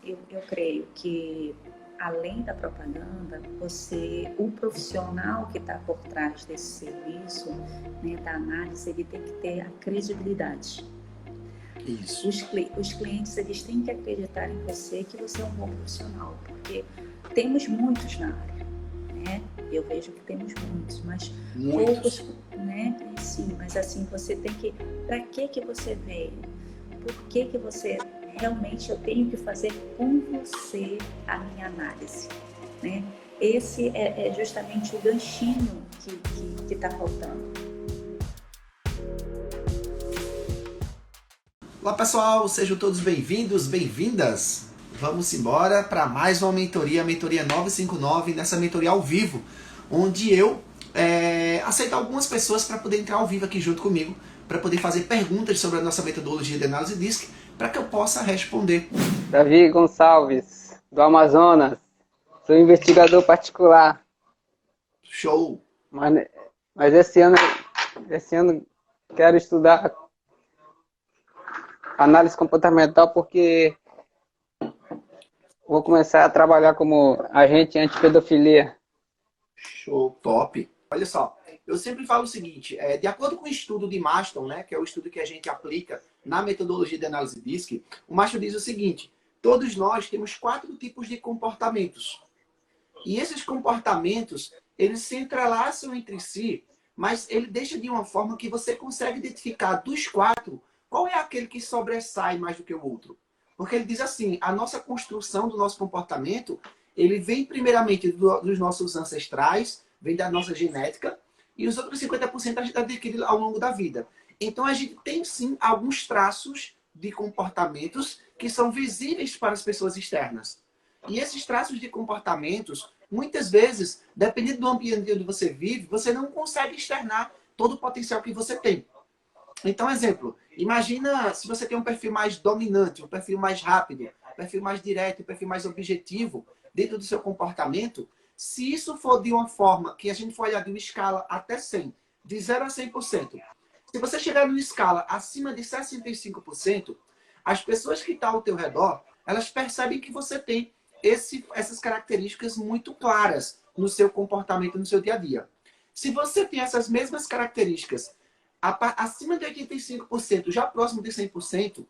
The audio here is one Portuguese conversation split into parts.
eu creio que, além da propaganda, o profissional que está por trás desse serviço, né, da análise, ele tem que ter a credibilidade. Isso. Os clientes, eles têm que acreditar em você, que você é um bom profissional, porque temos muitos na área, né? Eu vejo que temos muitos, mas poucos, né? Sim, mas assim, você tem que... Para que você veio? Por que você... Realmente eu tenho que fazer com você a minha análise, né? Esse é justamente o ganchinho que está faltando. Olá pessoal, sejam todos bem-vindos, bem-vindas. Vamos embora para mais uma mentoria, a mentoria 959, nessa mentoria ao vivo, onde eu aceito algumas pessoas para poder entrar ao vivo aqui junto comigo, para poder fazer perguntas sobre a nossa metodologia de análise DISC, para que eu possa responder. Davi Gonçalves, do Amazonas, sou investigador particular. Show! Mas esse ano quero estudar análise comportamental porque vou começar a trabalhar como agente antipedofilia. Show, top! Olha só, eu sempre falo o seguinte, de acordo com o estudo de Maston, né, que é o estudo que a gente aplica na metodologia de análise DISC, o Maston diz o seguinte: todos nós temos 4 tipos de comportamentos. E esses comportamentos, eles se entrelaçam entre si, mas ele deixa de uma forma que você consegue identificar dos 4 qual é aquele que sobressai mais do que o outro. Porque ele diz assim, a nossa construção do nosso comportamento, ele vem primeiramente dos nossos ancestrais, vem da nossa genética, e os outros 50% a gente adquire ao longo da vida. Então a gente tem sim alguns traços de comportamentos que são visíveis para as pessoas externas. E esses traços de comportamentos, muitas vezes, dependendo do ambiente onde você vive, você não consegue externar todo o potencial que você tem. Então, exemplo, imagina se você tem um perfil mais dominante, um perfil mais rápido, um perfil mais direto, um perfil mais objetivo dentro do seu comportamento. Se isso for de uma forma que a gente for olhar de uma escala até 100, de 0 a 100%, se você chegar numa escala acima de 65%, as pessoas que estão ao teu redor, elas percebem que você tem essas características muito claras no seu comportamento, no seu dia a dia. Se você tem essas mesmas características acima de 85%, já próximo de 100%,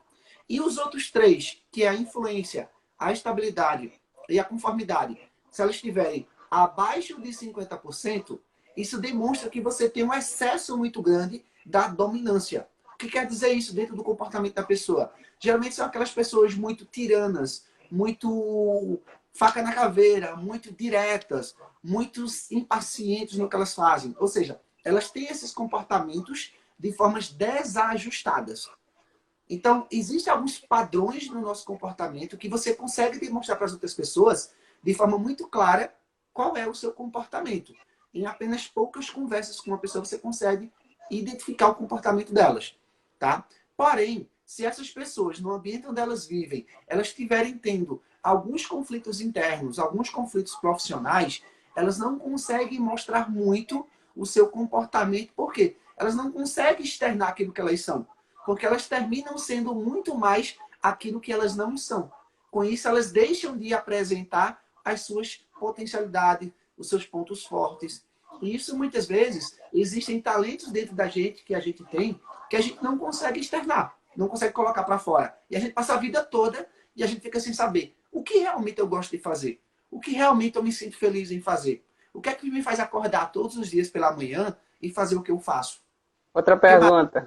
e os outros 3, que é a influência, a estabilidade e a conformidade, se elas estiverem abaixo de 50%, isso demonstra que você tem um excesso muito grande da dominância. O que quer dizer isso dentro do comportamento da pessoa? Geralmente são aquelas pessoas muito tiranas, muito faca na caveira, muito diretas, muito impacientes no que elas fazem. Ou seja, elas têm esses comportamentos de formas desajustadas. Então, existem alguns padrões no nosso comportamento que você consegue demonstrar para as outras pessoas de forma muito clara qual é o seu comportamento. Em apenas poucas conversas com uma pessoa, você consegue identificar o comportamento delas. Tá? Porém, se essas pessoas, no ambiente onde elas vivem, elas estiverem tendo alguns conflitos internos, alguns conflitos profissionais, elas não conseguem mostrar muito o seu comportamento. Por quê? Elas não conseguem externar aquilo que elas são. Porque elas terminam sendo muito mais aquilo que elas não são. Com isso, elas deixam de apresentar as suas potencialidades, os seus pontos fortes. E isso, muitas vezes, existem talentos dentro da gente, que a gente tem, que a gente não consegue externar, não consegue colocar para fora. E a gente passa a vida toda e a gente fica sem saber o que realmente eu gosto de fazer, o que realmente eu me sinto feliz em fazer. O que é que me faz acordar todos os dias pela manhã e fazer o que eu faço? Outra pergunta.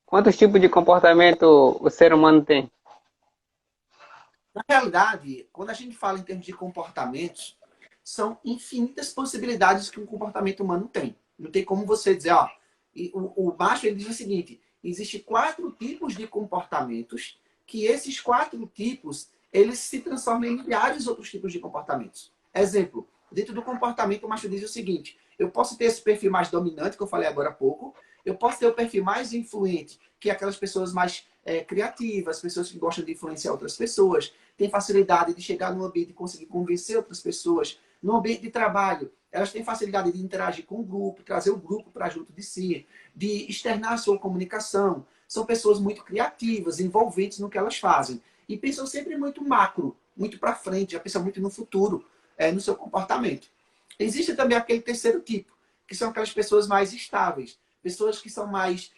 Quantos tipos de comportamento o ser humano tem? Na realidade, quando a gente fala em termos de comportamentos, são infinitas possibilidades que um comportamento humano tem. Não tem como você dizer, ó, o Basho ele diz o seguinte, existem 4 tipos de comportamentos, que esses 4 tipos, eles se transformam em milhares de outros tipos de comportamentos. Exemplo, dentro do comportamento, o Basho diz o seguinte, eu posso ter esse perfil mais dominante, que eu falei agora há pouco, eu posso ter o perfil mais influente, que é aquelas pessoas mais criativas, pessoas que gostam de influenciar outras pessoas, têm facilidade de chegar no ambiente e conseguir convencer outras pessoas. No ambiente de trabalho, elas têm facilidade de interagir com o grupo, trazer o grupo para junto de si, de externar a sua comunicação. São pessoas muito criativas, envolventes no que elas fazem. E pensam sempre muito macro. muito para frente, já pensa muito no futuro, no seu comportamento. Existe também aquele terceiro tipo, que são aquelas pessoas mais estáveis, pessoas que são mais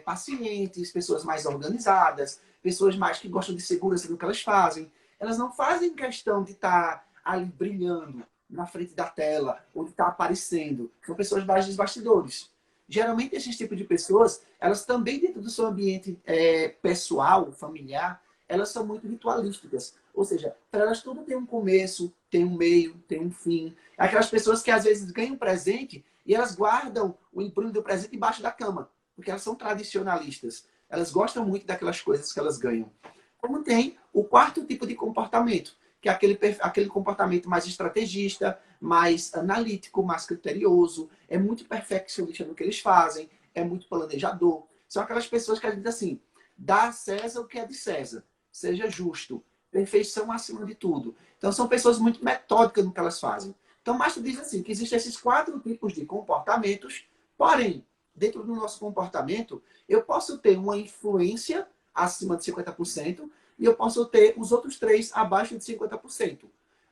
pacientes, pessoas mais organizadas, pessoas mais que gostam de segurança no que elas fazem. Elas não fazem questão de estar ali brilhando na frente da tela ou de estar aparecendo. São pessoas mais dos bastidores. Geralmente, esses tipos de pessoas, elas também, dentro do seu ambiente pessoal, familiar, elas são muito ritualísticas. Ou seja, para elas tudo tem um começo, tem um meio, tem um fim. Aquelas pessoas que às vezes ganham um presente e elas guardam o embrulho do presente embaixo da cama, porque elas são tradicionalistas. Elas gostam muito daquelas coisas que elas ganham. Como tem o quarto tipo de comportamento, que é aquele comportamento mais estrategista, mais analítico, mais criterioso, é muito perfeccionista no que eles fazem, é muito planejador. São aquelas pessoas que a gente diz assim, dá a César o que é de César, seja justo, perfeição acima de tudo. Então são pessoas muito metódicas no que elas fazem. Então Mastro diz assim, que existem esses 4 tipos de comportamentos, porém, dentro do nosso comportamento, eu posso ter uma influência acima de 50%, e eu posso ter os outros 3 abaixo de 50%.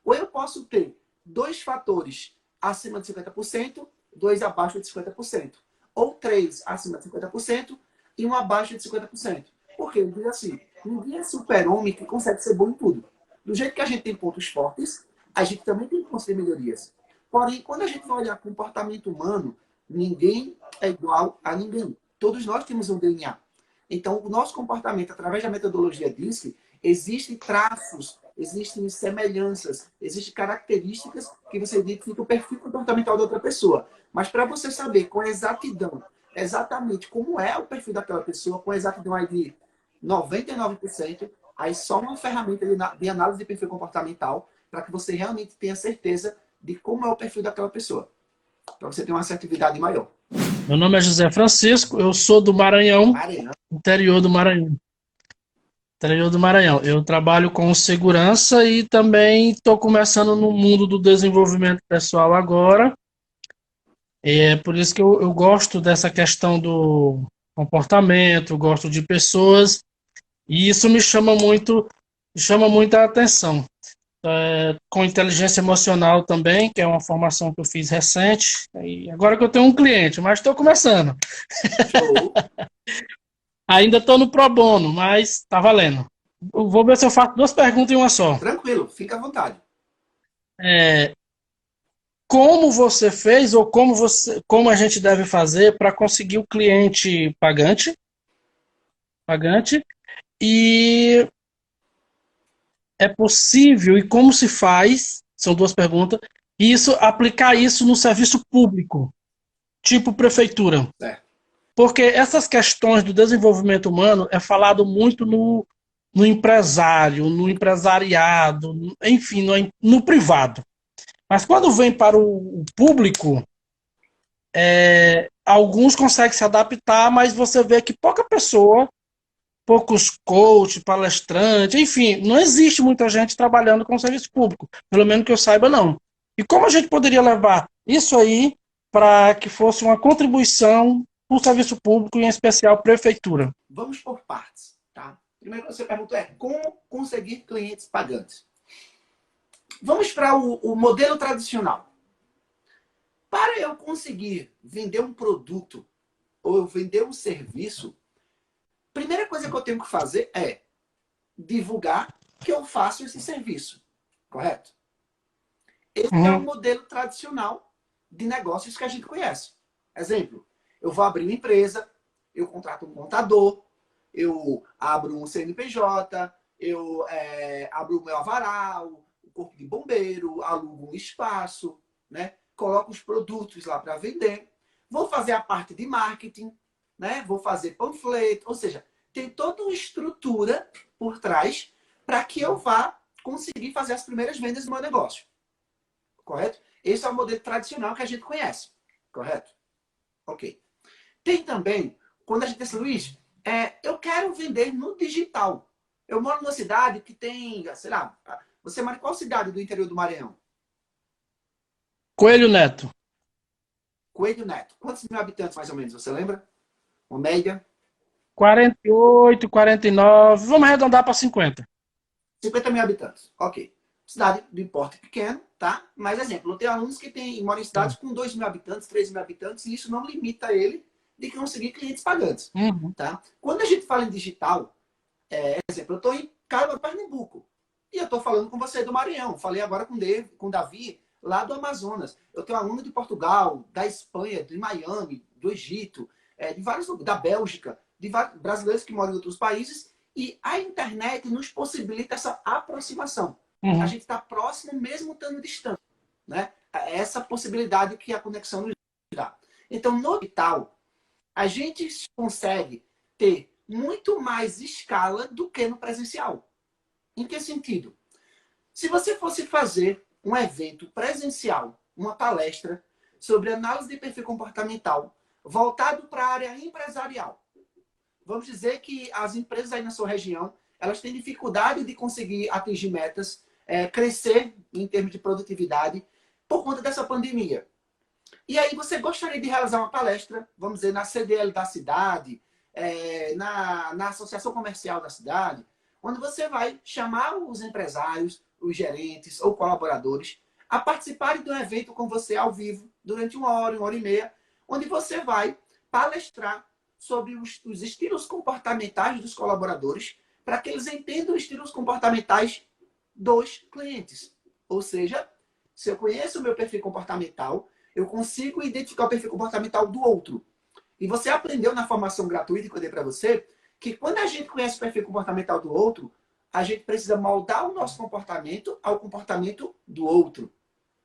Ou eu posso ter 2 fatores acima de 50%, 2 abaixo de 50%. Ou 3 acima de 50% e 1 abaixo de 50%. Por quê? Eu digo assim, ninguém é super-homem que consegue ser bom em tudo. Do jeito que a gente tem pontos fortes, a gente também tem pontos de melhorias. Porém, quando a gente vai olhar comportamento humano, ninguém é igual a ninguém. Todos nós temos um DNA. Então, o nosso comportamento, através da metodologia DISC, existem traços, existem semelhanças, existem características que você identifica o perfil comportamental da outra pessoa. Mas para você saber com exatidão, exatamente como é o perfil daquela pessoa, com exatidão aí de 99%, aí só uma ferramenta de análise de perfil comportamental para que você realmente tenha certeza de como é o perfil daquela pessoa. Para você ter uma assertividade maior. Meu nome é José Francisco, eu sou do Maranhão, interior do Maranhão. Interior do Maranhão. Eu trabalho com segurança e também estou começando no mundo do desenvolvimento pessoal agora. É por isso que eu gosto dessa questão do comportamento, gosto de pessoas, e isso me chama muita atenção. Com inteligência emocional também, que é uma formação que eu fiz recente, e agora que eu tenho um cliente, mas estou começando. Show. Ainda estou no pro bono, mas está valendo. Eu vou ver se eu faço 2 perguntas em uma só. Tranquilo, fica à vontade. Como você fez ou como a gente deve fazer para conseguir o cliente pagante e é possível e como se faz, são 2 perguntas, aplicar isso no serviço público, tipo prefeitura. Porque essas questões do desenvolvimento humano é falado muito no empresário, no empresariado, enfim, no privado. Mas quando vem para o público, alguns conseguem se adaptar, mas você vê que poucos coaches, palestrantes, enfim, não existe muita gente trabalhando com serviço público, pelo menos que eu saiba, não. E como a gente poderia levar isso aí para que fosse uma contribuição para o serviço público, em especial prefeitura? Vamos por partes, tá? Primeiro que você perguntou como conseguir clientes pagantes. Vamos para o modelo tradicional. Para eu conseguir vender um produto ou eu vender um serviço, a primeira coisa que eu tenho que fazer é divulgar que eu faço esse serviço, correto? Esse é o modelo tradicional de negócios que a gente conhece. Exemplo, eu vou abrir uma empresa, eu contrato um contador, eu abro um CNPJ, eu abro o meu avaral, o corpo de bombeiro, alugo um espaço, né? Coloco os produtos lá para vender, vou fazer a parte de marketing, né? Vou fazer panfleto, ou seja, tem toda uma estrutura por trás para que eu vá conseguir fazer as primeiras vendas do meu negócio. Correto? Esse é o modelo tradicional que a gente conhece. Correto? Ok. Tem também, quando a gente diz, Luiz, eu quero vender no digital. Eu moro numa cidade que tem, sei lá, você mora em qual cidade do interior do Maranhão? Coelho Neto. Coelho Neto. Quantos mil habitantes, mais ou menos, você lembra? Uma média? 48, 49, vamos arredondar para 50. 50 mil habitantes. Ok. Cidade de porte pequeno, tá? Mas, exemplo, eu tenho alunos que moram em cidades com 2 mil habitantes, 3 mil habitantes, e isso não limita ele de conseguir clientes pagantes, tá? Quando a gente fala em digital, exemplo, eu estou em Carmo, Pernambuco, e eu estou falando com você do Maranhão. Falei agora com o Davi, lá do Amazonas. Eu tenho aluno de Portugal, da Espanha, de Miami, do Egito, de vários lugares, da Bélgica, de vários brasileiros que moram em outros países, e a internet nos possibilita essa aproximação. A gente está próximo mesmo estando distante, né? Essa possibilidade que a conexão nos dá. Então, no digital, a gente consegue ter muito mais escala do que no presencial. Em que sentido? Se você fosse fazer um evento presencial, uma palestra sobre análise de perfil comportamental voltado para a área empresarial, vamos dizer que as empresas aí na sua região, elas têm dificuldade de conseguir atingir metas, crescer em termos de produtividade por conta dessa pandemia. E aí você gostaria de realizar uma palestra, vamos dizer, na CDL da cidade, na associação comercial da cidade, onde você vai chamar os empresários, os gerentes ou colaboradores a participarem de um evento com você ao vivo, durante 1 hora e meia, onde você vai palestrar sobre os estilos comportamentais dos colaboradores, para que eles entendam os estilos comportamentais dos clientes. Ou seja, se eu conheço o meu perfil comportamental, eu consigo identificar o perfil comportamental do outro. E você aprendeu na formação gratuita que eu dei para você, que quando a gente conhece o perfil comportamental do outro, a gente precisa moldar o nosso comportamento ao comportamento do outro.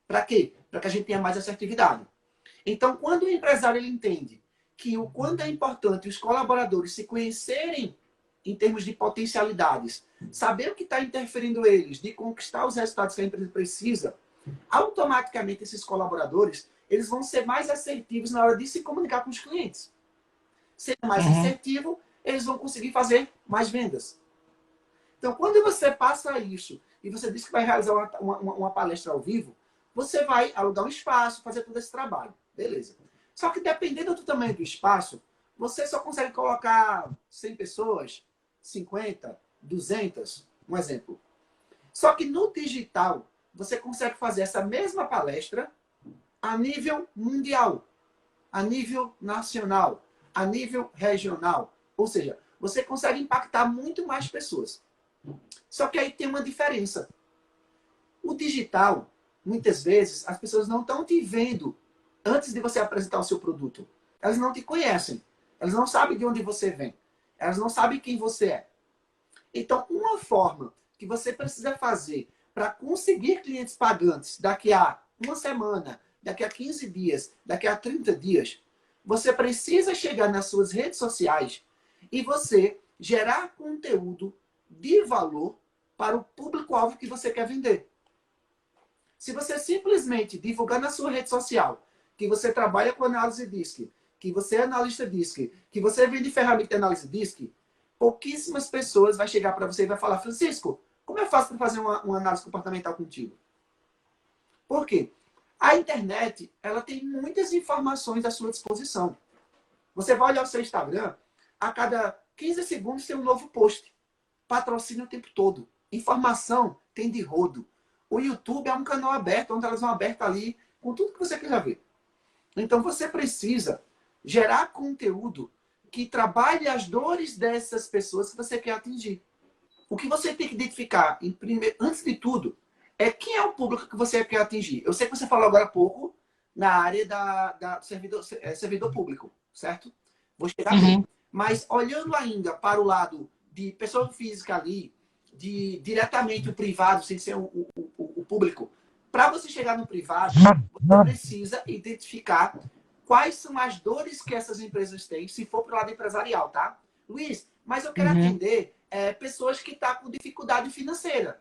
Para quê? Para que a gente tenha mais assertividade. Então, quando o empresário ele entende que o quanto é importante os colaboradores se conhecerem em termos de potencialidades, saber o que está interferindo eles, de conquistar os resultados que a empresa precisa, automaticamente esses colaboradores eles vão ser mais assertivos na hora de se comunicar com os clientes. Sendo mais assertivo, eles vão conseguir fazer mais vendas. Então, quando você passa isso e você diz que vai realizar uma palestra ao vivo, você vai alugar um espaço, fazer todo esse trabalho. Beleza. Só que dependendo do tamanho do espaço, você só consegue colocar 100 pessoas, 50, 200, um exemplo. Só que no digital, você consegue fazer essa mesma palestra a nível mundial, a nível nacional, a nível regional. Ou seja, você consegue impactar muito mais pessoas. Só que aí tem uma diferença. O digital, muitas vezes, as pessoas não estão te vendo antes de você apresentar o seu produto. Elas não te conhecem. Elas não sabem de onde você vem. Elas não sabem quem você é. Então, uma forma que você precisa fazer para conseguir clientes pagantes daqui a uma semana, daqui a 15 dias, daqui a 30 dias, você precisa chegar nas suas redes sociais e você gerar conteúdo de valor para o público-alvo que você quer vender. Se você simplesmente divulgar na sua rede social que você trabalha com análise DISC, que você é analista DISC, que você vende ferramenta de análise DISC, pouquíssimas pessoas vão chegar para você e vai falar: Francisco, como eu faço para fazer uma análise comportamental contigo? Por quê? A internet, ela tem muitas informações à sua disposição. Você vai olhar o seu Instagram, a cada 15 segundos tem um novo post. Patrocínio o tempo todo. Informação tem de rodo. O YouTube é um canal aberto, onde elas vão abertas ali com tudo que você quiser ver. Então você precisa gerar conteúdo que trabalhe as dores dessas pessoas que você quer atingir. O que você tem que identificar, antes de tudo, é quem é o público que você quer atingir. Eu sei que você falou agora há pouco na área da servidor público, certo? Vou chegar bem. Mas olhando ainda para o lado de pessoa física ali, diretamente o privado, sem ser o público, para você chegar no privado, você precisa identificar quais são as dores que essas empresas têm, se for para o lado empresarial, tá? Luiz, mas eu quero atender pessoas que estão com dificuldade financeira.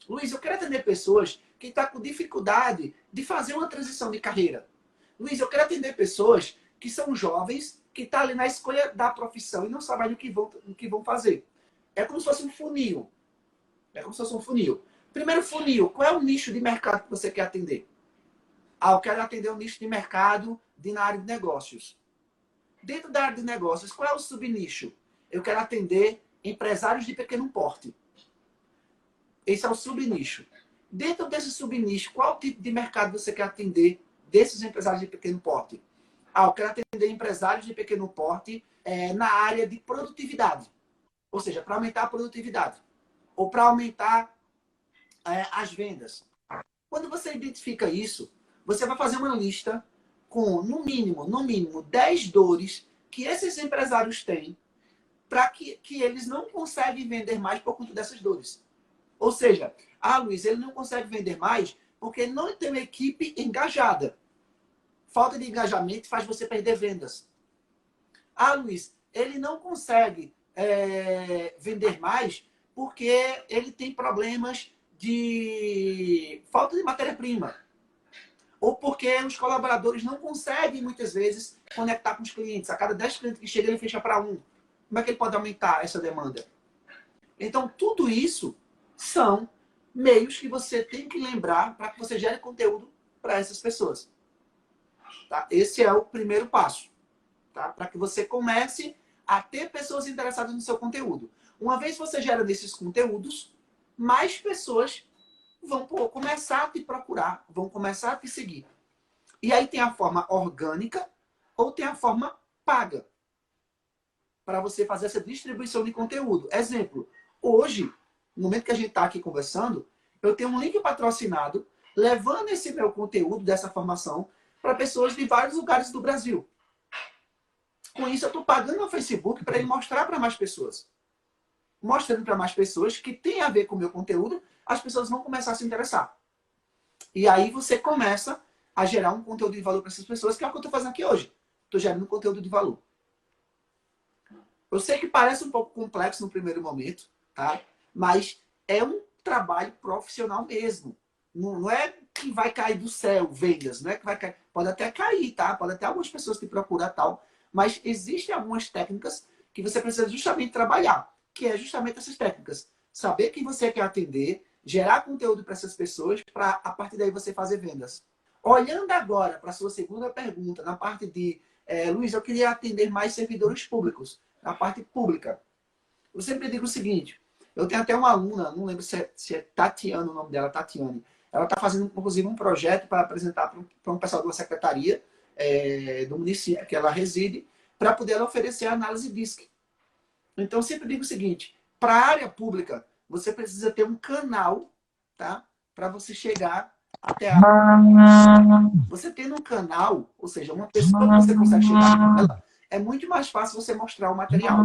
Luiz, eu quero atender pessoas que estão com dificuldade de fazer uma transição de carreira. Luiz, eu quero atender pessoas que são jovens, que estão ali na escolha da profissão e não sabem o que vão fazer. É como se fosse um funil. É como se fosse um funil. Primeiro funil, qual é o nicho de mercado que você quer atender? Eu quero atender um nicho de mercado na área de negócios. Dentro da área de negócios, qual é o subnicho? Eu quero atender empresários de pequeno porte. Esse é o subnicho. Dentro desse subnicho, qual tipo de mercado você quer atender desses empresários de pequeno porte? Eu quero atender empresários de pequeno porte na área de produtividade. Ou seja, para aumentar a produtividade. Ou para aumentar as vendas. Quando você identifica isso, você vai fazer uma lista com, no mínimo, 10 dores que esses empresários têm para que eles não conseguem vender mais por conta dessas dores. Ou seja, Luiz, ele não consegue vender mais porque ele não tem uma equipe engajada. Falta de engajamento faz você perder vendas. Luiz, ele não consegue vender mais porque ele tem problemas de falta de matéria-prima. Ou porque os colaboradores não conseguem, muitas vezes, conectar com os clientes. A cada 10 clientes que chega, ele fecha para 1. Como é que ele pode aumentar essa demanda? Então, tudo isso são meios que você tem que lembrar para que você gere conteúdo para essas pessoas. Tá? Esse é o primeiro passo. Tá? Para que você comece a ter pessoas interessadas no seu conteúdo. Uma vez que você gera desses conteúdos, mais pessoas vão começar a te procurar, vão começar a te seguir. E aí tem a forma orgânica ou tem a forma paga para você fazer essa distribuição de conteúdo. Exemplo, hoje, no momento que a gente está aqui conversando, eu tenho um link patrocinado levando esse meu conteúdo dessa formação para pessoas de vários lugares do Brasil. Com isso, eu estou pagando ao Facebook para ele mostrar para mais pessoas. Mostrando para mais pessoas que tem a ver com o meu conteúdo, as pessoas vão começar a se interessar. E aí você começa a gerar um conteúdo de valor para essas pessoas, que é o que eu estou fazendo aqui hoje. Estou gerando um conteúdo de valor. Eu sei que parece um pouco complexo no primeiro momento, tá? Mas é um trabalho profissional mesmo. Não é que vai cair do céu vendas, não é que vai cair. Pode até cair, tá? Pode até algumas pessoas te procurar tal. Mas existem algumas técnicas que você precisa justamente trabalhar, que é justamente essas técnicas. Saber quem você quer atender, gerar conteúdo para essas pessoas, para a partir daí você fazer vendas. Olhando agora para a sua segunda pergunta, na parte de Luiz, eu queria atender mais servidores públicos, na parte pública. Eu sempre digo o seguinte, eu tenho até uma aluna, não lembro se é Tatiana o nome dela, Tatiane. Ela está fazendo, inclusive, um projeto para apresentar para um pessoal de uma secretaria do município que ela reside, para poder ela oferecer a análise DISC. Então, eu sempre digo o seguinte, para a área pública, você precisa ter um canal, tá? Para você chegar até a... Você tendo um canal, ou seja, uma pessoa que você consegue chegar nela, é muito mais fácil você mostrar o material.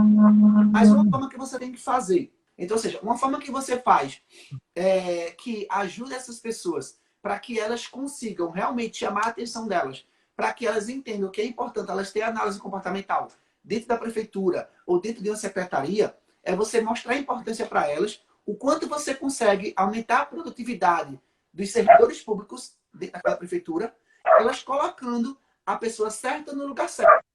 Mas uma forma que você tem que fazer. Então, ou seja, uma forma que você faz que ajuda essas pessoas para que elas consigam realmente chamar a atenção delas, para que elas entendam que é importante elas terem análise comportamental dentro da prefeitura ou dentro de uma secretaria, é você mostrar a importância para elas, o quanto você consegue aumentar a produtividade dos servidores públicos dentro daquela prefeitura, elas colocando a pessoa certa no lugar certo.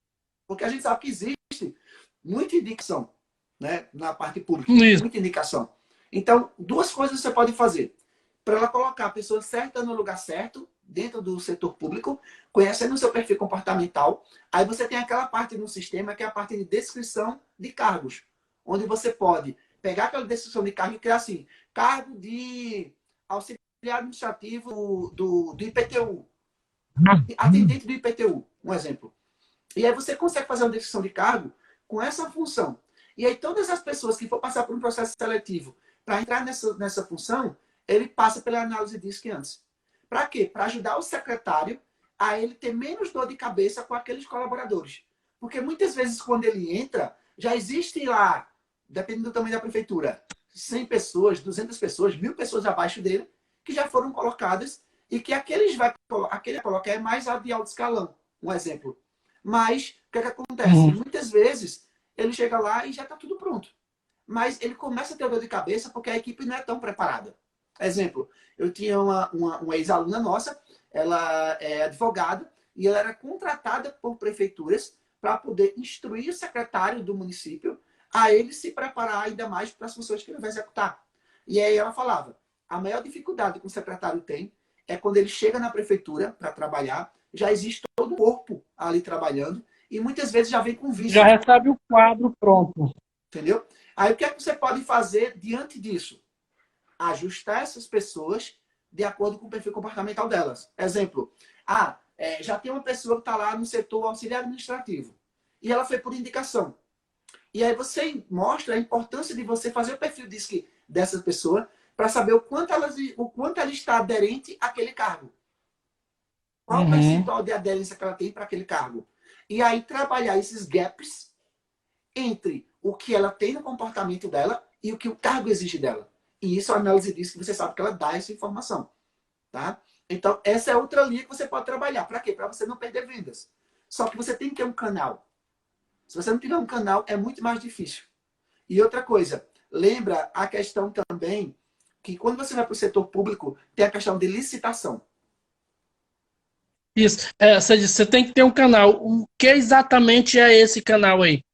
Porque a gente sabe que existe muita indicação, né, na parte pública. Isso. Muita indicação. Então, duas coisas você pode fazer. Para ela colocar a pessoa certa no lugar certo, dentro do setor público, conhecendo o seu perfil comportamental. Aí você tem aquela parte no sistema que é a parte de descrição de cargos, onde você pode pegar aquela descrição de cargo e criar assim, cargo de auxiliar administrativo do IPTU, atendente do IPTU, um exemplo. E aí você consegue fazer uma descrição de cargo com essa função. E aí todas as pessoas que for passar por um processo seletivo para entrar nessa função, ele passa pela análise DISC antes. Para quê? Para ajudar o secretário a ele ter menos dor de cabeça com aqueles colaboradores. Porque muitas vezes quando ele entra, já existem lá, dependendo do tamanho da prefeitura, 100 pessoas, 200 pessoas, 1000 pessoas abaixo dele, que já foram colocadas e que aquele vai colocar é mais de alto escalão, um exemplo. Mas, o que é que acontece? Muitas vezes, ele chega lá e já está tudo pronto. Mas ele começa a ter dor de cabeça porque a equipe não é tão preparada. Exemplo, eu tinha uma ex-aluna nossa, ela é advogada, e ela era contratada por prefeituras para poder instruir o secretário do município a ele se preparar ainda mais para as funções que ele vai executar. E aí ela falava, a maior dificuldade que o secretário tem é quando ele chega na prefeitura para trabalhar, já existe todo o corpo ali trabalhando, e muitas vezes já vem com vício. Já recebe o quadro pronto. Entendeu? Aí o que é que você pode fazer diante disso? ajustar essas pessoas de acordo com o perfil comportamental delas. Exemplo, já tem uma pessoa que está lá no setor auxiliar administrativo e ela foi por indicação. E aí você mostra a importância de você fazer o perfil dessa pessoa para saber o quanto ela está aderente àquele cargo. Qual o percentual de aderência que ela tem para aquele cargo. E aí trabalhar esses gaps entre o que ela tem no comportamento dela e o que o cargo exige dela. E isso a análise diz que você sabe que ela dá essa informação. Tá? Então, essa é outra linha que você pode trabalhar. Para quê? Para você não perder vendas. Só que você tem que ter um canal. Se você não tiver um canal, é muito mais difícil. E outra coisa, lembra a questão também que quando você vai para o setor público, tem a questão de licitação. Isso. Você disse, você tem que ter um canal. O que exatamente é esse canal aí?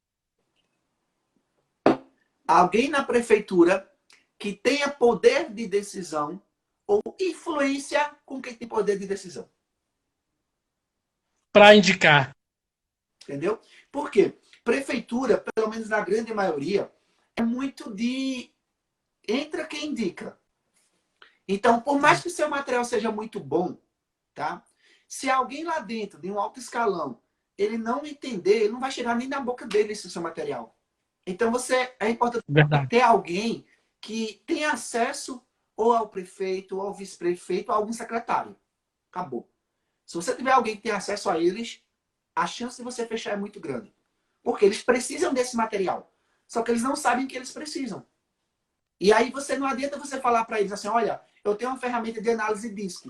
Alguém na prefeitura que tenha poder de decisão ou influência com quem tem poder de decisão. Para indicar. Entendeu? Por quê? Prefeitura, pelo menos na grande maioria, é muito de entra quem indica. Então, por mais que o seu material seja muito bom, tá? Se alguém lá dentro, de um alto escalão, ele não entender, ele não vai chegar nem na boca dele esse seu material. Então, é importante ter alguém que tenha acesso ou ao prefeito, ou ao vice-prefeito, ou a algum secretário. Acabou. Se você tiver alguém que tenha acesso a eles, a chance de você fechar é muito grande. Porque eles precisam desse material. Só que eles não sabem que eles precisam. E aí não adianta você falar para eles assim, olha, eu tenho uma ferramenta de análise DISC.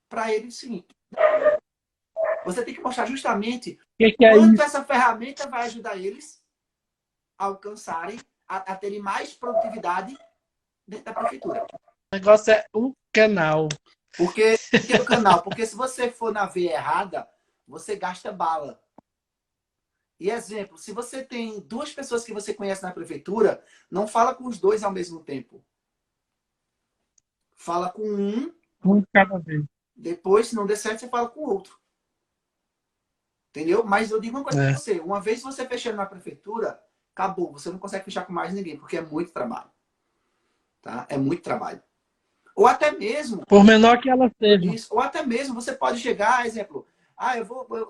Para eles, sim. Você tem que mostrar justamente quanto essa ferramenta vai ajudar eles a alcançarem, a terem mais produtividade dentro da prefeitura. O negócio é um canal. Por que o canal? Porque se você for na veia errada, você gasta bala. E exemplo, se você tem 2 pessoas que você conhece na prefeitura, não fala com os 2 ao mesmo tempo. Fala com um de cada vez. Depois, se não der certo, você fala com o outro. Entendeu? Mas eu digo uma coisa pra você. Uma vez você fechando na prefeitura, acabou. Você não consegue fechar com mais ninguém, porque é muito trabalho. Tá? É muito trabalho. Ou até mesmo... Por menor que ela seja. Isso, ou até mesmo você pode chegar, exemplo,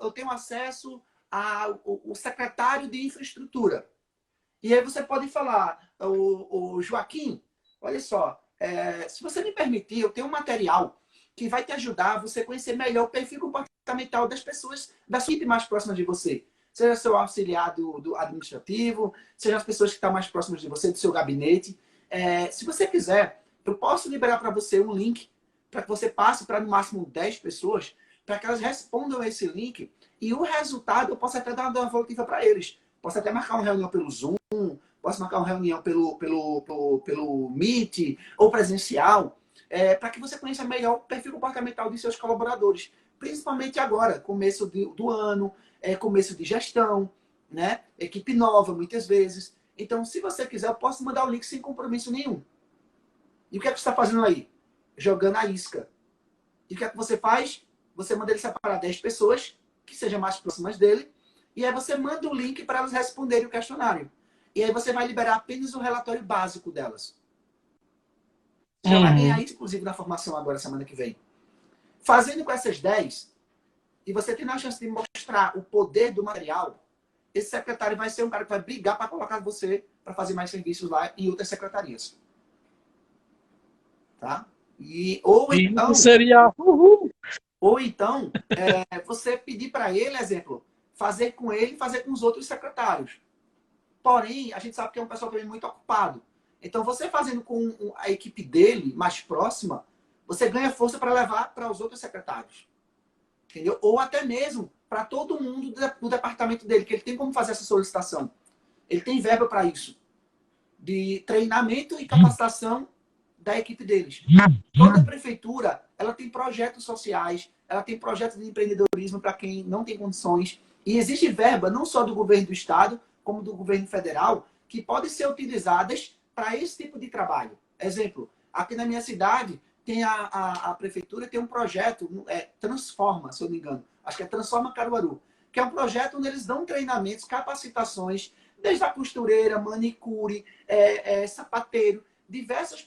eu tenho acesso ao secretário de infraestrutura. E aí você pode falar, o Joaquim, olha só, se você me permitir, eu tenho um material que vai te ajudar a você conhecer melhor o perfil comportamental das pessoas da sua equipe mais próximas de você. Seja seu auxiliar do administrativo, seja as pessoas que estão mais próximas de você, do seu gabinete. Se você quiser, eu posso liberar para você um link para que você passe para no máximo 10 pessoas, para que elas respondam esse link e o resultado eu posso até dar uma devolutiva para eles. Posso até marcar uma reunião pelo Zoom, posso marcar uma reunião pelo Meet ou presencial, para que você conheça melhor o perfil comportamental de seus colaboradores. Principalmente agora, começo do ano, começo de gestão, né? Equipe nova, muitas vezes. Então, se você quiser, eu posso mandar o link sem compromisso nenhum. E o que é que você está fazendo aí? Jogando a isca. E o que é que você faz? Você manda ele separar 10 pessoas, que sejam mais próximas dele, e aí você manda o link para elas responderem o questionário. E aí você vai liberar apenas o relatório básico delas. Você já vai ganhar isso, inclusive, na formação agora, semana que vem. Fazendo com essas 10, e você tendo a chance de mostrar o poder do material, esse secretário vai ser um cara que vai brigar para colocar você para fazer mais serviços lá em outras secretarias. Tá? Ou então seria... Ou então, você pedir para ele, exemplo, fazer com ele e fazer com os outros secretários. Porém, a gente sabe que é um pessoal também muito ocupado. Então, você fazendo com a equipe dele, mais próxima, você ganha força para levar para os outros secretários. Entendeu? Ou até mesmo para todo mundo do departamento dele, que ele tem como fazer essa solicitação. Ele tem verba para isso. De treinamento e capacitação da equipe deles. Toda prefeitura, ela tem projetos sociais, ela tem projetos de empreendedorismo para quem não tem condições. E existe verba, não só do governo do estado, como do governo federal, que podem ser utilizadas para esse tipo de trabalho. Exemplo, aqui na minha cidade, tem a prefeitura tem um projeto, Transforma, se eu não me engano. Acho que é Transforma Caruaru. Que é um projeto onde eles dão treinamentos, capacitações, desde a costureira, manicure, sapateiro, diversos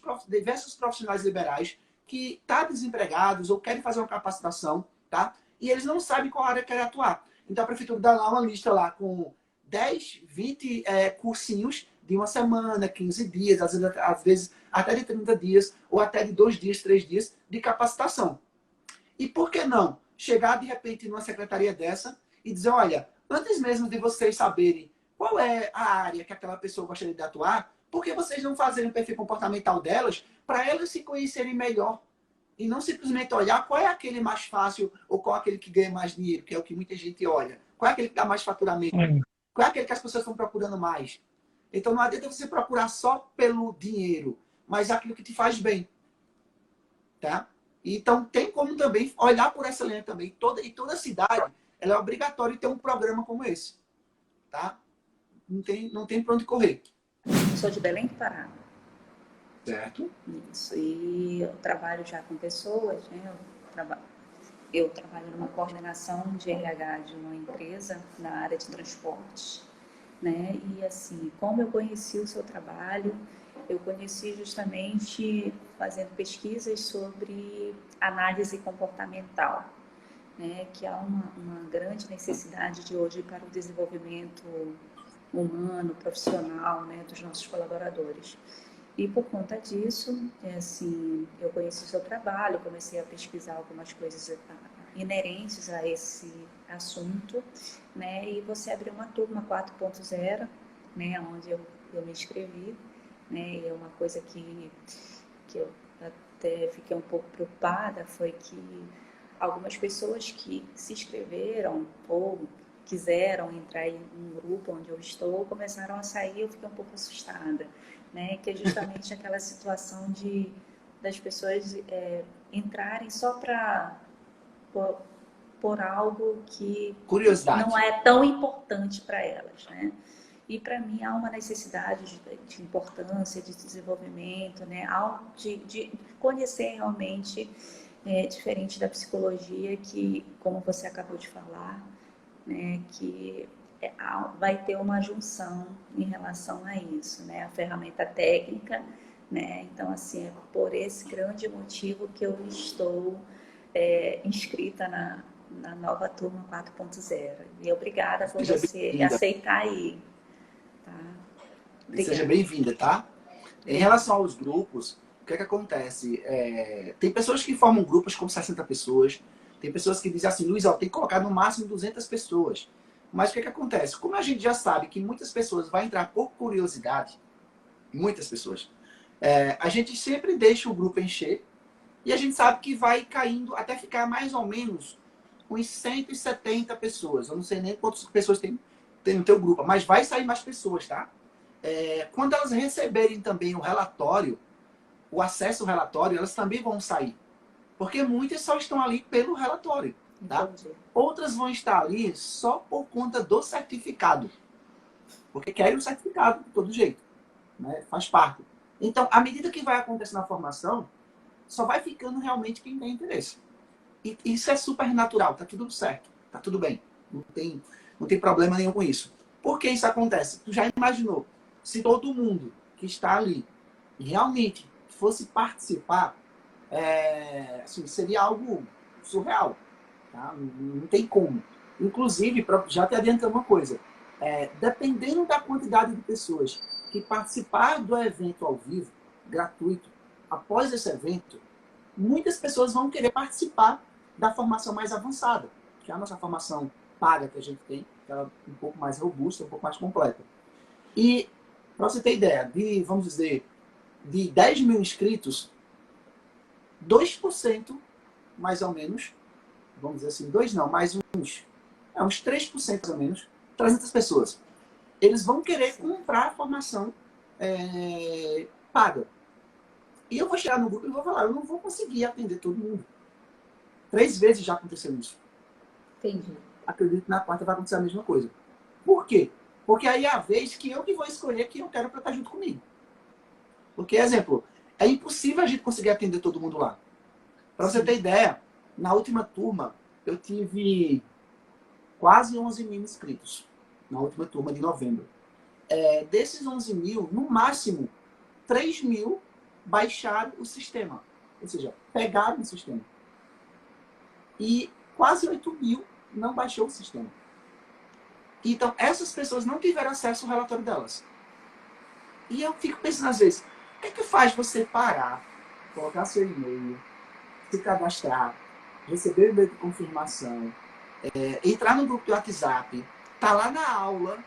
profissionais liberais que estão desempregados ou querem fazer uma capacitação, tá? E eles não sabem qual área querem atuar. Então a prefeitura dá lá uma lista lá com 10, 20 cursinhos de uma semana, 15 dias, às vezes até de 30 dias, ou até de 2 dias, 3 dias de capacitação. E por que não chegar de repente numa secretaria dessa e dizer, olha, antes mesmo de vocês saberem qual é a área que aquela pessoa gostaria de atuar, por que vocês não fazerem o perfil comportamental delas para elas se conhecerem melhor? E não simplesmente olhar qual é aquele mais fácil ou qual é aquele que ganha mais dinheiro, que é o que muita gente olha. Qual é aquele que dá mais faturamento? Qual é aquele que as pessoas estão procurando mais? Então não adianta você procurar só pelo dinheiro, mas aquilo que te faz bem. Tá? Então tem como também olhar por essa linha também. Toda cidade ela é obrigatório ter um programa como esse. Tá? Não tem para onde correr. Eu sou de Belém do Pará. Certo. Isso. E eu trabalho já com pessoas, né? Eu trabalho numa coordenação de RH de uma empresa na área de transportes, né? E assim, como eu conheci o seu trabalho, eu conheci justamente fazendo pesquisas sobre análise comportamental, né? Que há uma grande necessidade de hoje para o desenvolvimento humano, profissional, né? Dos nossos colaboradores. E por conta disso, assim, eu conheci o seu trabalho, comecei a pesquisar algumas coisas inerentes a esse assunto, né? E você abriu uma turma 4.0, né? Onde eu me inscrevi, né? E uma coisa que eu até fiquei um pouco preocupada foi que algumas pessoas que se inscreveram ou quiseram entrar em um grupo onde eu estou, começaram a sair e eu fiquei um pouco assustada, né? Que é justamente aquela situação das pessoas entrarem só para por algo que Curiosidade. não é tão importante para elas, né? E para mim há uma necessidade de importância, de desenvolvimento, né? De conhecer realmente, diferente da psicologia, que, como você acabou de falar, né, que vai ter uma junção em relação a isso, né? A ferramenta técnica, né? Então, assim, é por esse grande motivo que eu estou inscrita na nova turma 4.0. E obrigada por você aceitar aí. Tá? Seja bem-vinda, tá? Em relação aos grupos, o que é que acontece? Tem pessoas que formam grupos com 60 pessoas, tem pessoas que dizem assim, Luiz, tem que colocar no máximo 200 pessoas. Mas o que é que acontece? Como a gente já sabe que muitas pessoas vão entrar por curiosidade, muitas pessoas, a gente sempre deixa o grupo encher e a gente sabe que vai caindo até ficar mais ou menos uns 170 pessoas. Eu não sei nem quantas pessoas tem no teu grupo, mas vai sair mais pessoas, tá? Quando elas receberem também o relatório, o acesso ao relatório, elas também vão sair. Porque muitas só estão ali pelo relatório. Tá? Outras vão estar ali só por conta do certificado. Porque querem o certificado de todo jeito. Né? Faz parte. Então, à medida que vai acontecendo a formação, só vai ficando realmente quem tem interesse. E isso é super natural. Tá tudo certo. Tá tudo bem. Não tem problema nenhum com isso. Por que isso acontece? Tu já imaginou? Se todo mundo que está ali realmente fosse participar, assim, seria algo surreal. Tá? Não tem como. Inclusive, já te adiantando uma coisa, dependendo da quantidade de pessoas que participar do evento ao vivo, gratuito, após esse evento, muitas pessoas vão querer participar da formação mais avançada, que é a nossa formação paga que a gente tem, que ela é um pouco mais robusta, um pouco mais completa. E, para você ter ideia, vamos dizer, de 10 mil inscritos, 2%, mais ou menos, vamos dizer assim, 2 não, mais uns 3% mais ou menos, 300 pessoas. Eles vão querer comprar a formação paga. E eu vou chegar no grupo e vou falar, eu não vou conseguir atender todo mundo. 3 vezes já aconteceu isso. Entendi. Acredito que na quarta vai acontecer a mesma coisa. Por quê? Porque aí é a vez que eu vou escolher quem eu quero para estar junto comigo. Porque, exemplo, é impossível a gente conseguir atender todo mundo lá. Para você ter ideia, na última turma, eu tive quase 11 mil inscritos. Na última turma de novembro. Desses 11 mil, no máximo, 3 mil baixaram o sistema. Ou seja, pegaram o sistema. E quase 8 mil não baixou o sistema. Então, essas pessoas não tiveram acesso ao relatório delas. E eu fico pensando às vezes, o que é que faz você parar, colocar seu e-mail, se cadastrar, receber o e-mail de confirmação, entrar no grupo de WhatsApp, tá lá na aula,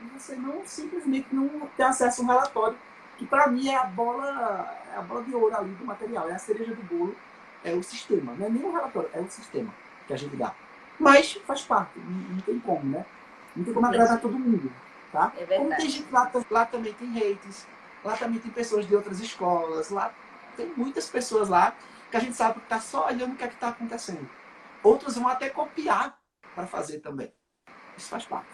e você não simplesmente não tem acesso a um relatório, que para mim é a bola de ouro ali do material, é a cereja do bolo, é o sistema. Não é nem o relatório, é o sistema que a gente dá. Mas faz parte, não tem como, né? Não tem como agradar todo mundo, tá? É verdade. Como tem gente lá também tem haters, lá também tem pessoas de outras escolas, lá tem muitas pessoas lá que a gente sabe que está só olhando o que é que está acontecendo. Outros vão até copiar para fazer também. Isso faz parte.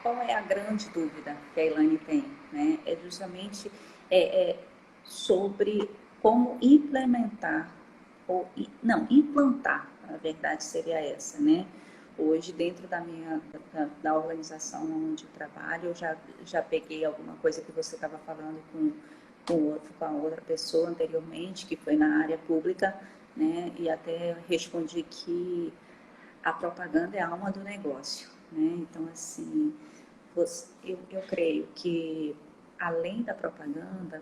Qual é a grande dúvida que a Elaine tem? Né? É justamente sobre como implementar, implantar, a verdade seria essa, né? Hoje, dentro da organização onde trabalho, eu já peguei alguma coisa que você estava falando com a outra pessoa anteriormente, que foi na área pública, né? E até respondi que a propaganda é a alma do negócio, né? Então, assim, eu creio que, além da propaganda,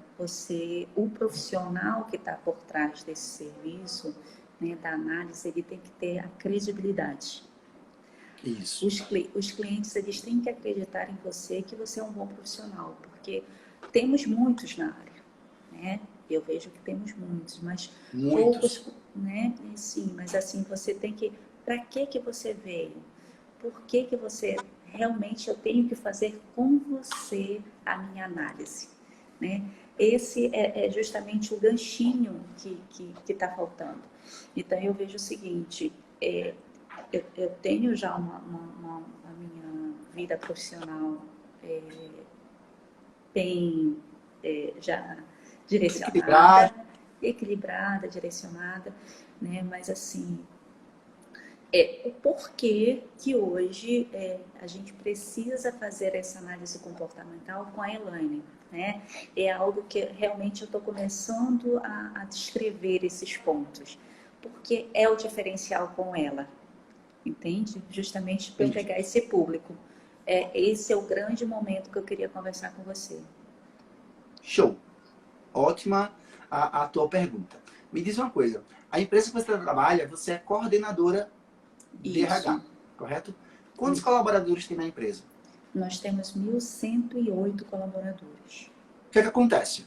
o profissional que está por trás desse serviço, né, da análise, ele tem que ter a credibilidade. Isso. Os clientes, eles têm que acreditar em você, que você é um bom profissional, porque temos muitos na área, né? Eu vejo que temos muitos, mas poucos, né? Sim, mas assim, você tem que... Para que você veio? Por que você... Realmente eu tenho que fazer com você a minha análise, né? Esse é justamente o ganchinho que está faltando. Então, eu vejo o seguinte... Eu tenho já a minha vida profissional bem já direcionada, equilibrada, direcionada, né? Mas assim, o porquê que hoje a gente precisa fazer essa análise comportamental com a Elaine, né? É algo que realmente eu estou começando a descrever esses pontos, porque é o diferencial com ela. Entende? Justamente para eu pegar esse público. Esse é o grande momento que eu queria conversar com você. Show. Ótima a tua pergunta. Me diz uma coisa. A empresa que você trabalha, você é coordenadora de RH, correto? Quantos colaboradores tem na empresa? Nós temos 1.108 colaboradores. O que é que acontece?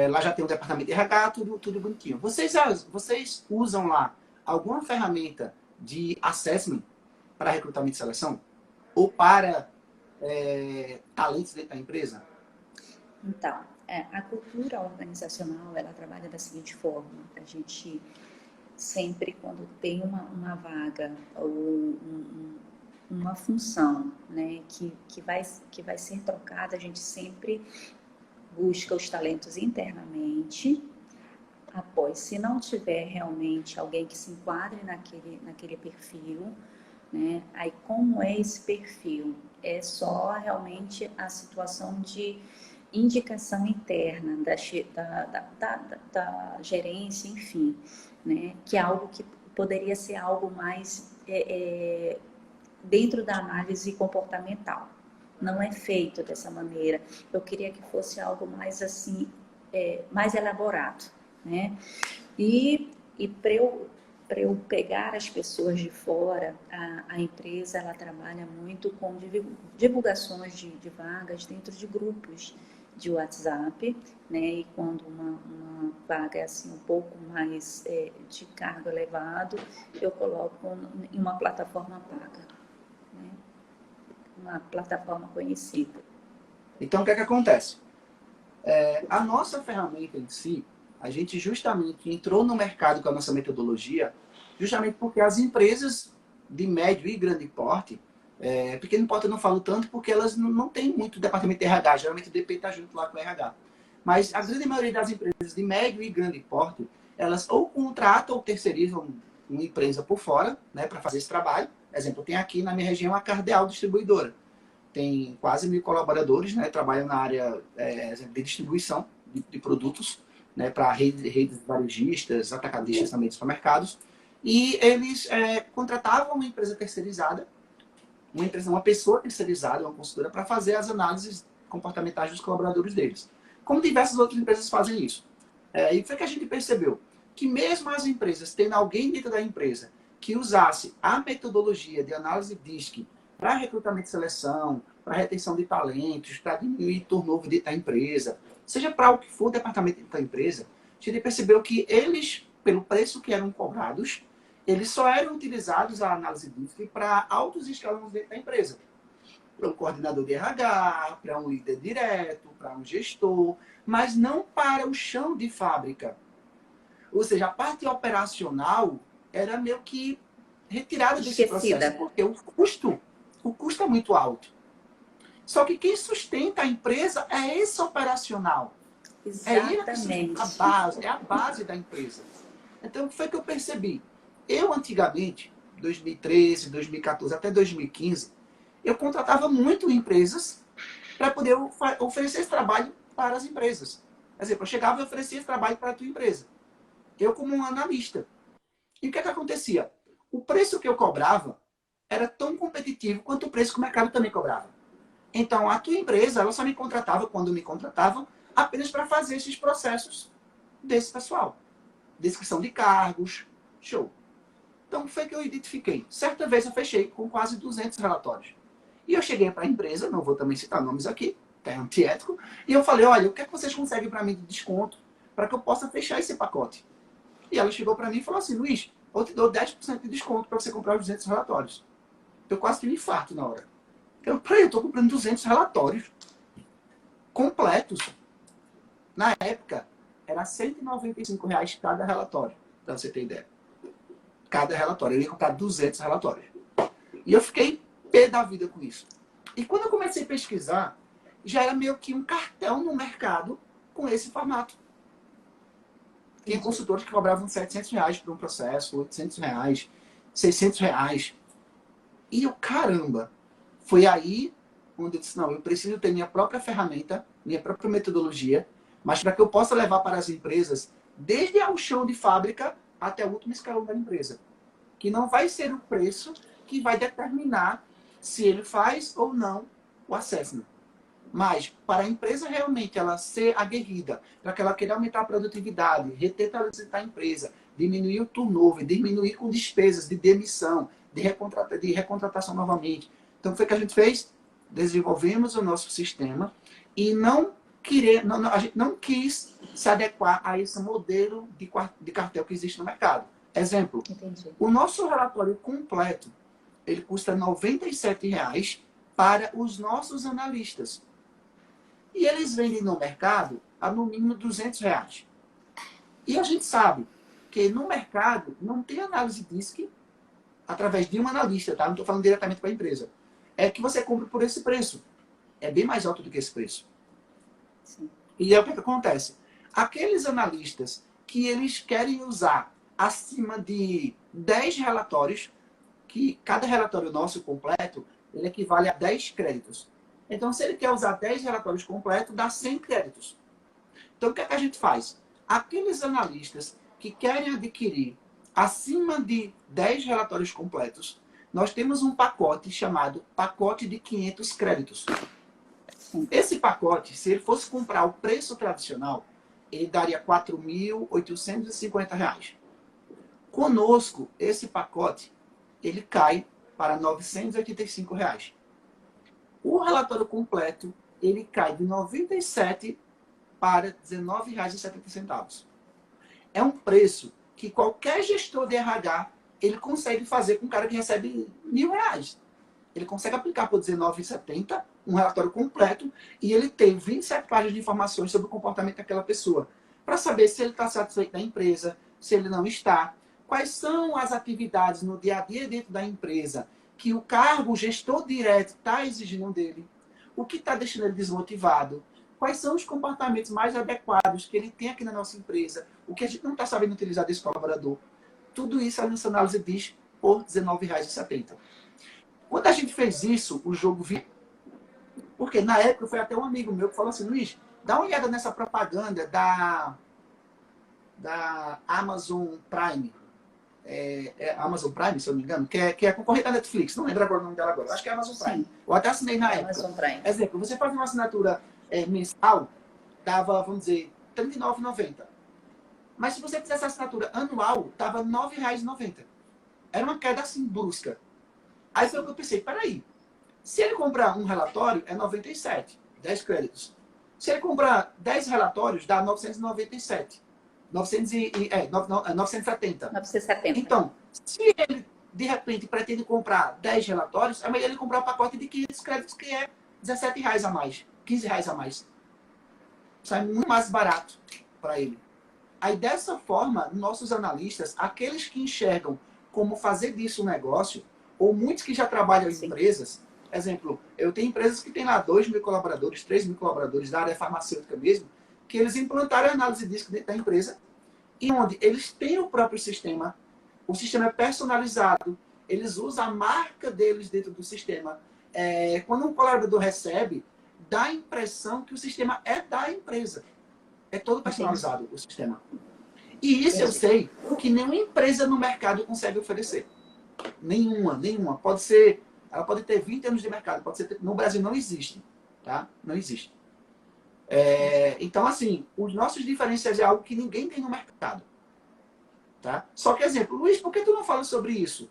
Lá já tem um departamento de RH, tudo bonitinho. Vocês usam lá alguma ferramenta de assessment para recrutamento e seleção? Ou para talentos dentro da empresa? Então, a cultura organizacional, ela trabalha da seguinte forma. A gente sempre, quando tem uma vaga ou uma função, né, que vai ser trocada, a gente sempre busca os talentos internamente. Após, se não tiver realmente alguém que se enquadre naquele perfil, né? Aí, como é esse perfil? É só realmente a situação de indicação interna da gerência, enfim, né? Que é algo que poderia ser algo mais dentro da análise comportamental. Não é feito dessa maneira. Eu queria que fosse algo mais assim, mais elaborado, né? E para eu pegar as pessoas de fora, a empresa ela trabalha muito com divulgações de vagas dentro de grupos de WhatsApp, né? E quando uma vaga é assim um pouco mais de cargo elevado, eu coloco em uma plataforma paga, né? Uma plataforma conhecida. Então, o que é que acontece? A nossa ferramenta em si, a gente justamente entrou no mercado com a nossa metodologia, justamente porque as empresas de médio e grande porte, pequeno porte eu não falo tanto porque elas não têm muito departamento de RH, geralmente o DP está junto lá com o RH. Mas a grande maioria das empresas de médio e grande porte, elas ou contratam ou terceirizam uma empresa por fora, né, para fazer esse trabalho. Exemplo, tem aqui na minha região a Cardeal Distribuidora. Tem quase 1.000 colaboradores, né, trabalham na área de distribuição de produtos, né, para redes varejistas, atacadistas também de supermercados. E eles contratavam uma empresa terceirizada, uma pessoa terceirizada, uma consultora, para fazer as análises comportamentais dos colaboradores deles. Como diversas outras empresas fazem isso. E foi que a gente percebeu que mesmo as empresas, tendo alguém dentro da empresa que usasse a metodologia de análise DISC para recrutamento e seleção, para retenção de talentos, para diminuir turnover da empresa, seja para o que for o departamento da empresa, a gente percebeu que eles, pelo preço que eram cobrados, eles só eram utilizados a análise DISC para altos escalões dentro da empresa. Para um coordenador de RH, para um líder direto, para um gestor, mas não para o chão de fábrica. Ou seja, a parte operacional era meio que retirada desse processo, porque o custo é muito alto. Só que quem sustenta a empresa é esse operacional. Exatamente. É a base da empresa. Então, o que foi que eu percebi? Eu, antigamente, 2013, 2014, até 2015, eu contratava muito empresas para poder oferecer esse trabalho para as empresas. Por exemplo, eu chegava e oferecia esse trabalho para a tua empresa. Eu como um analista. E o que acontecia? O preço que eu cobrava era tão competitivo quanto o preço que o mercado também cobrava. Então, a tua empresa, ela só me contratava, quando me contratavam, apenas para fazer esses processos desse pessoal. Descrição de cargos, show. Então, foi que eu identifiquei. Certa vez eu fechei com quase 200 relatórios. E eu cheguei para a empresa, não vou também citar nomes aqui, é antiético, e eu falei, olha, o que é que vocês conseguem para mim de desconto para que eu possa fechar esse pacote? E ela chegou para mim e falou assim, Luiz, eu te dou 10% de desconto para você comprar os 200 relatórios. Eu quase tive um infarto na hora. Eu estou comprando 200 relatórios completos. Na época, era R$ 195 cada relatório, para você ter ideia. Cada relatório. Eu ia comprar 200 relatórios. E eu fiquei pé da vida com isso. E quando eu comecei a pesquisar, já era meio que um cartel no mercado com esse formato. Tinha consultores que cobravam R$700 por um processo, R$800, R$600. E eu, caramba, foi aí onde eu disse, não, eu preciso ter minha própria ferramenta, minha própria metodologia, mas para que eu possa levar para as empresas, desde o chão de fábrica até o último escalão da empresa. Que não vai ser o preço que vai determinar se ele faz ou não o assessment. Mas, para a empresa realmente ela ser aguerrida, para que ela queira aumentar a produtividade, reter talentos da empresa, diminuir o turnover, diminuir com despesas de demissão, de recontratação novamente. Então, foi o que a gente fez? Desenvolvemos o nosso sistema e a gente não quis se adequar a esse modelo de cartel que existe no mercado. Exemplo, Entendi. O nosso relatório completo, ele custa R$ 97,00 para os nossos analistas. E eles vendem no mercado a no mínimo R$200. E a gente sabe que no mercado não tem análise DISC através de um analista, tá? Não estou falando diretamente para a empresa. É que você compra por esse preço. É bem mais alto do que esse preço. Sim. E é o que acontece? Aqueles analistas que eles querem usar acima de 10 relatórios, que cada relatório nosso completo, ele equivale a 10 créditos. Então, se ele quer usar 10 relatórios completos, dá 100 créditos. Então, o que é que a gente faz? Aqueles analistas que querem adquirir acima de 10 relatórios completos, nós temos um pacote chamado pacote de 500 créditos. Esse pacote, se ele fosse comprar o preço tradicional, ele daria R$ 4.850. Conosco, esse pacote, ele cai para R$ 985. O relatório completo, ele cai de 97 para R$ 19,70. É um preço que qualquer gestor de RH, ele consegue fazer com um cara que recebe R$ 1.000. Ele consegue aplicar por R$ 19,70 um relatório completo e ele tem 27 páginas de informações sobre o comportamento daquela pessoa. Para saber se ele está satisfeito da empresa, se ele não está. Quais são as atividades no dia a dia dentro da empresa que o cargo, o gestor direto, está exigindo dele? O que está deixando ele desmotivado? Quais são os comportamentos mais adequados que ele tem aqui na nossa empresa? O que a gente não está sabendo utilizar desse colaborador? Tudo isso a nossa análise diz por R$ 19,70. Quando a gente fez isso, o jogo viu. Porque na época foi até um amigo meu que falou assim, Luiz, dá uma olhada nessa propaganda da da Amazon Prime. Amazon Prime, se eu não me engano, que é concorrente da Netflix. Não lembro agora o nome dela agora. Acho que é Amazon Prime. Sim. Eu até assinei na Amazon época. Prime. Exemplo, você faz uma assinatura mensal, dava, vamos dizer, R$ 39,90. Mas se você fizesse a assinatura anual, dava R$ 9,90. Era uma queda assim brusca. Aí foi o que eu pensei, peraí, se ele comprar um relatório, é 97, 10 créditos. Se ele comprar 10 relatórios, dá 997. 970. 970. Então, se ele, de repente, pretende comprar 10 relatórios, é melhor ele comprar um pacote de 500 créditos, que é R$17 a mais, R$15 a mais. Sai muito mais barato para ele. Aí, dessa forma, nossos analistas, aqueles que enxergam como fazer disso um negócio, ou muitos que já trabalham em empresas, exemplo, eu tenho empresas que têm lá 2.000 colaboradores, 3.000 colaboradores da área farmacêutica mesmo, que eles implantaram a análise de disco dentro da empresa, e onde eles têm o próprio sistema, o sistema é personalizado, eles usam a marca deles dentro do sistema. Quando um colaborador recebe, dá a impressão que o sistema é da empresa. É todo personalizado o sistema. E isso eu sei que nenhuma empresa no mercado consegue oferecer. Nenhuma. Pode ser, ela pode ter 20 anos de mercado, pode ser, no Brasil não existe, tá? Não existe. Então, assim, os nossos diferenciais é algo que ninguém tem no mercado. Tá? Só que, exemplo, Luiz, por que tu não fala sobre isso?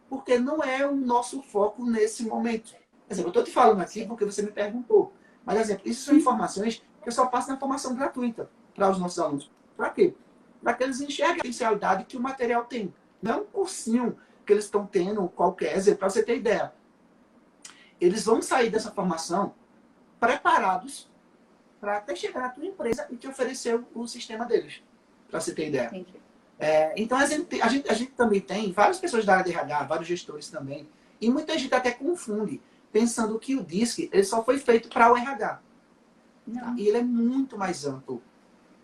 Porque não é o nosso foco nesse momento. Exemplo, eu estou te falando aqui porque você me perguntou. Mas, exemplo, isso são informações que eu só passo na formação gratuita para os nossos alunos. Para quê? Para que eles enxerguem a potencialidade que o material tem. Não é um cursinho que eles estão tendo qualquer. Exemplo, para você ter ideia. Eles vão sair dessa formação preparados para até chegar na tua empresa e te oferecer o sistema deles. Para você ter ideia. Então, a gente também tem várias pessoas da área de RH, vários gestores também, e muita gente até confunde, pensando que o DISC ele só foi feito para o RH. Tá? E ele é muito mais amplo.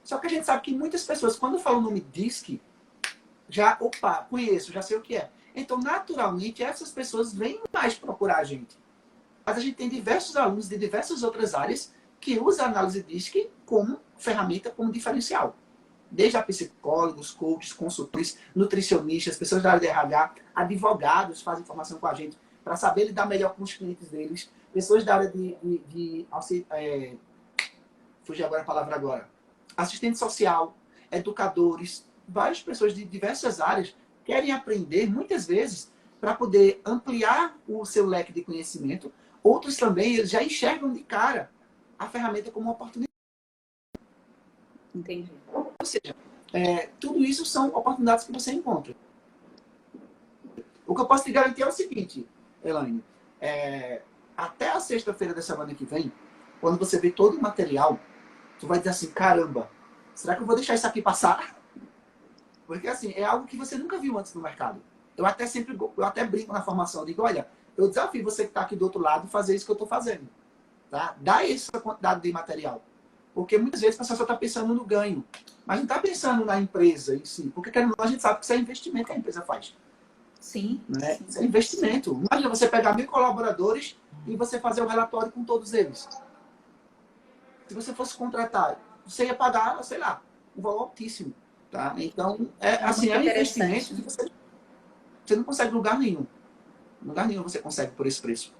Só que a gente sabe que muitas pessoas, quando falam o nome DISC, já, opa, conheço, já sei o que é. Então, naturalmente, essas pessoas vêm mais procurar a gente. Mas a gente tem diversos alunos de diversas outras áreas que usam a análise DISC como ferramenta, como diferencial. Desde a psicólogos, coaches, consultores, nutricionistas, pessoas da área de RH, advogados fazem formação com a gente para saber lidar melhor com os clientes deles, pessoas da área fugi agora a palavra agora, assistente social, educadores, várias pessoas de diversas áreas querem aprender, muitas vezes, para poder ampliar o seu leque de conhecimento. Outros também eles já enxergam de cara a ferramenta como uma oportunidade. Entendi. Ou seja, tudo isso são oportunidades que você encontra. O que eu posso te garantir é o seguinte, Elaine. Até a sexta-feira da semana que vem, quando você ver todo o material, tu vai dizer assim, caramba, será que eu vou deixar isso aqui passar? Porque assim, é algo que você nunca viu antes no mercado. Eu até brinco na formação, digo, olha, eu desafio você que está aqui do outro lado fazer isso que eu estou fazendo. Tá? Dá essa quantidade de material. Porque muitas vezes a pessoa só está pensando no ganho. Mas não está pensando na empresa em si. Porque a gente sabe que isso é investimento que a empresa faz. Sim. Né? Isso é investimento. Imagina você pegar 1.000 colaboradores e você fazer um relatório com todos eles. Se você fosse contratar, você ia pagar, sei lá, um valor altíssimo. Tá? Então, é um investimento que você não consegue em lugar nenhum. Em lugar nenhum você consegue por esse preço.